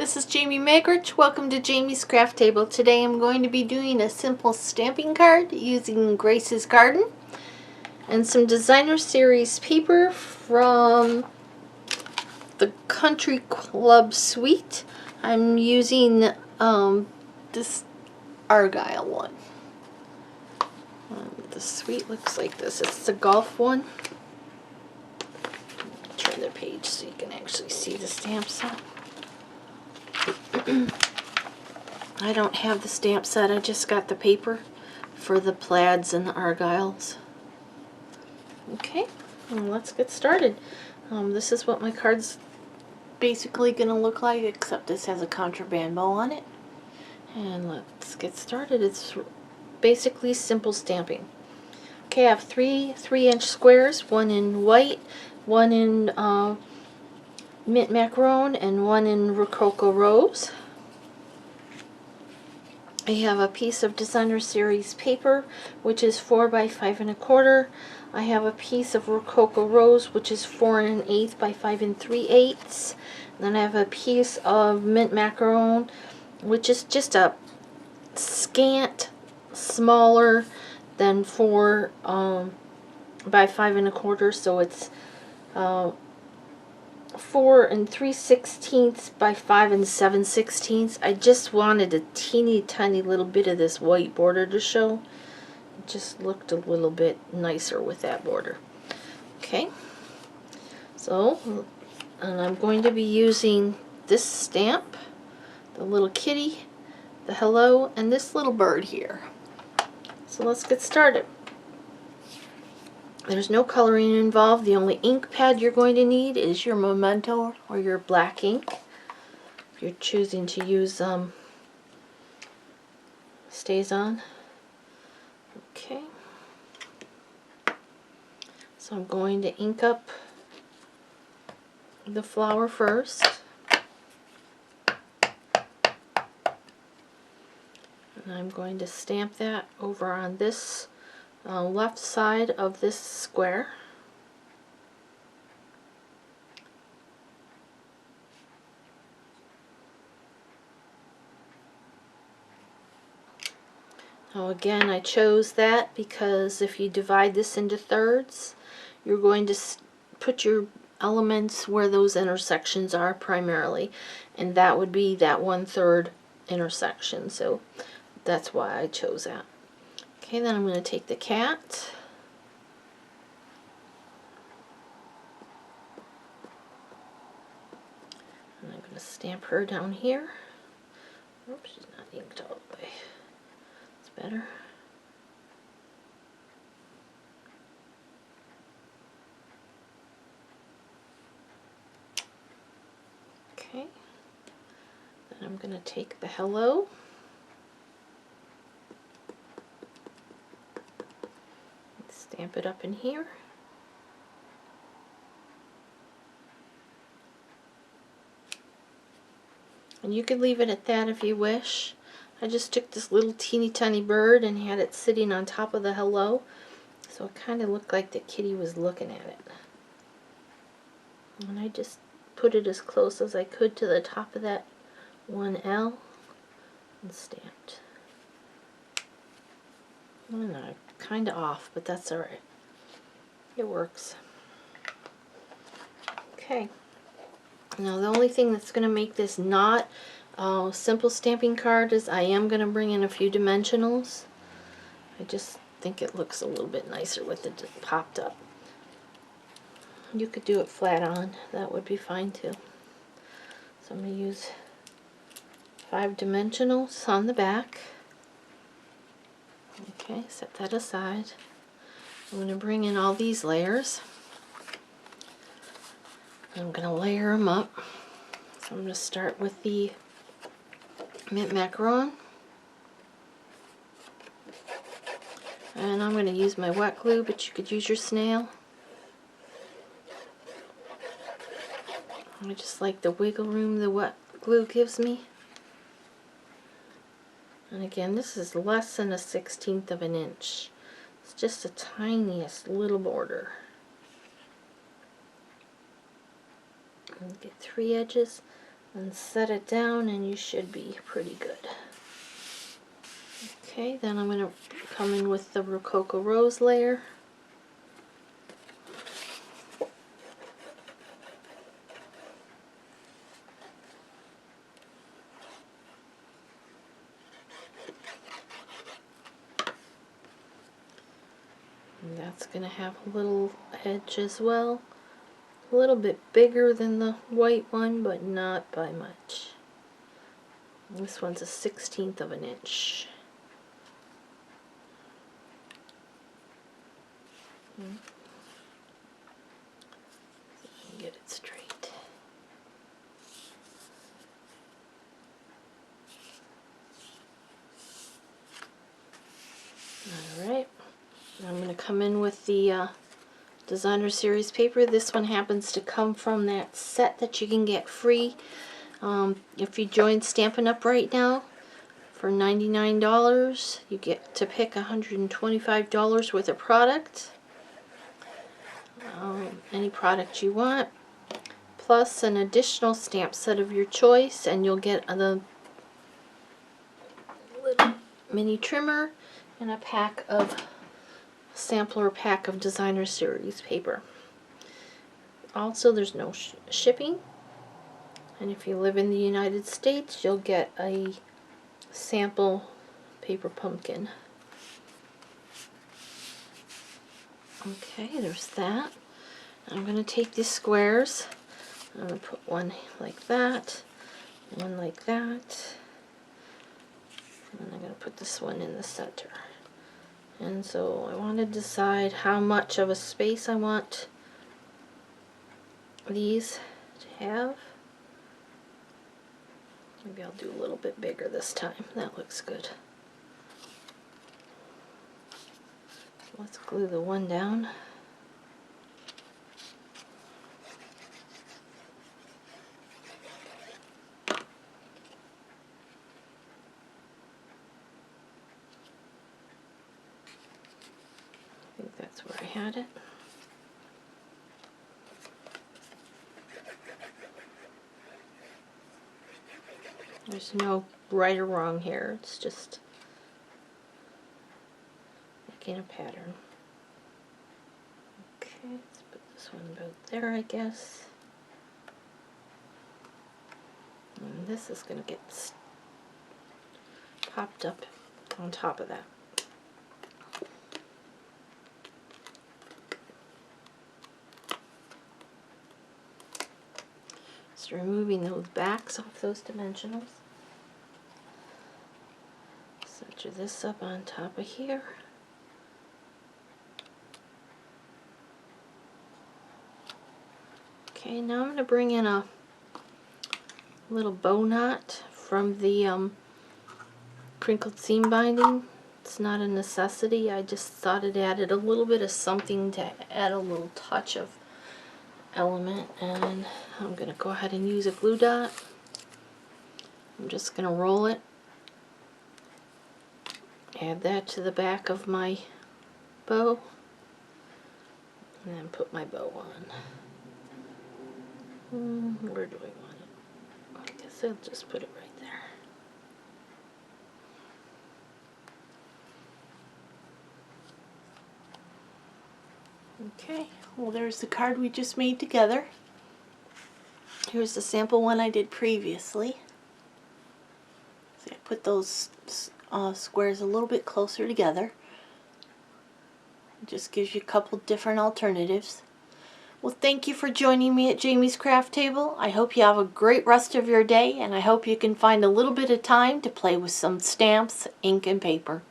This is Jamie Magritte. Welcome to Jamie's Craft Table. Today I'm going to be doing a simple stamping card using Grace's Garden and some designer series paper from the Country Club Suite. I'm using this argyle one. The suite looks like this. It's the golf one. Turn the page so you can actually see the stamp set. I don't have the stamp set, I just got the paper for the plaids and the argyles. Okay, well, let's get started. This is what my card's basically going to look like, except this has a contraband bow on it. And let's get started. It's basically simple stamping. Okay, I have three 3-inch squares, one in white, one in mint macaron, and one in rococo rose. I have a piece of designer series paper, which is 4 by 5 1/4. I have a piece of rococo rose, which is 4 1/8 by 5 3/8. Then I have a piece of mint macaron, which is just a scant smaller than 4 by 5 1/4, so it's 4 3/16 by 5 7/16. I just wanted a teeny tiny little bit of this white border to show. It just looked a little bit nicer with that border. Okay, so and I'm going to be using this stamp, the little kitty, the hello, and this little bird here. So let's get started. There's no coloring involved. The only ink pad you're going to need is your Menento or your black ink. If you're choosing to use Stays On. Okay. So I'm going to ink up the flower first. And I'm going to stamp that over on this left side of this square. Now again, I chose that because if you divide this into thirds, you're going to put your elements where those intersections are primarily, and that would be that 1/3 intersection, so that's why I chose that. Okay, then I'm going to take the cat. And I'm going to stamp her down here. Oops, she's not inked all the way. It's better. Okay. Then I'm going to take the hello. Stamp it up in here. And you could leave it at that if you wish. I just took this little teeny tiny bird and had it sitting on top of the hello, so it kind of looked like the kitty was looking at it. And I just put it as close as I could to the top of that 1L and stamped. I don't know, kind of off, but that's alright. It works. Okay. Now the only thing that's going to make this not a simple stamping card is I am going to bring in a few dimensionals. I just think it looks a little bit nicer with it popped up. You could do it flat on, that would be fine too. So I'm going to use 5 dimensionals on the back. Okay, set that aside. I'm going to bring in all these layers. I'm going to layer them up. So I'm going to start with the mint macaron. And I'm going to use my wet glue, but you could use your snail. I just like the wiggle room the wet glue gives me. And again, this is less than 1/16 of an inch. It's just the tiniest little border. And get 3 edges and set it down, and you should be pretty good. Okay, then I'm going to come in with the rococo rose layer. And that's going to have a little edge as well. A little bit bigger than the white one, but not by much. This one's a 1/16 of an inch. Get it straight. Alright, I'm going to come in with the Designer Series paper. This one happens to come from that set that you can get free if you join Stampin' Up! Right now. For $99, you get to pick $125 worth of product. Any product you want, plus an additional stamp set of your choice, and you'll get the little mini trimmer and a sampler pack of Designer Series paper. Also, there's no shipping, and if you live in the United States, you'll get a sample paper pumpkin. Okay, there's that. I'm going to take these squares. I'm going to put one like that, one like that, and I'm going to put this one in the center. And so I want to decide how much of a space I want these to have. Maybe I'll do a little bit bigger this time. That looks good. Let's glue the one down. I think that's where I had it. There's no right or wrong here. It's just making a pattern. Okay, let's put this one about there, I guess. And this is going to get popped up on top of that. Just removing those backs off those dimensionals. Center this up on top of here. Okay, now I'm going to bring in a little bow knot from the crinkled seam binding. It's not a necessity, I just thought it added a little bit of something to add a little touch of element, and I'm going to go ahead and use a glue dot. I'm just going to roll it, add that to the back of my bow, and then put my bow on. Where do I want it? I guess I'll just put it right there. Okay, well there's the card we just made together. Here's the sample one I did previously. See, I put those squares a little bit closer together. It just gives you a couple different alternatives. Well, thank you for joining me at Jamie's Craft Table. I hope you have a great rest of your day, and I hope you can find a little bit of time to play with some stamps, ink, and paper.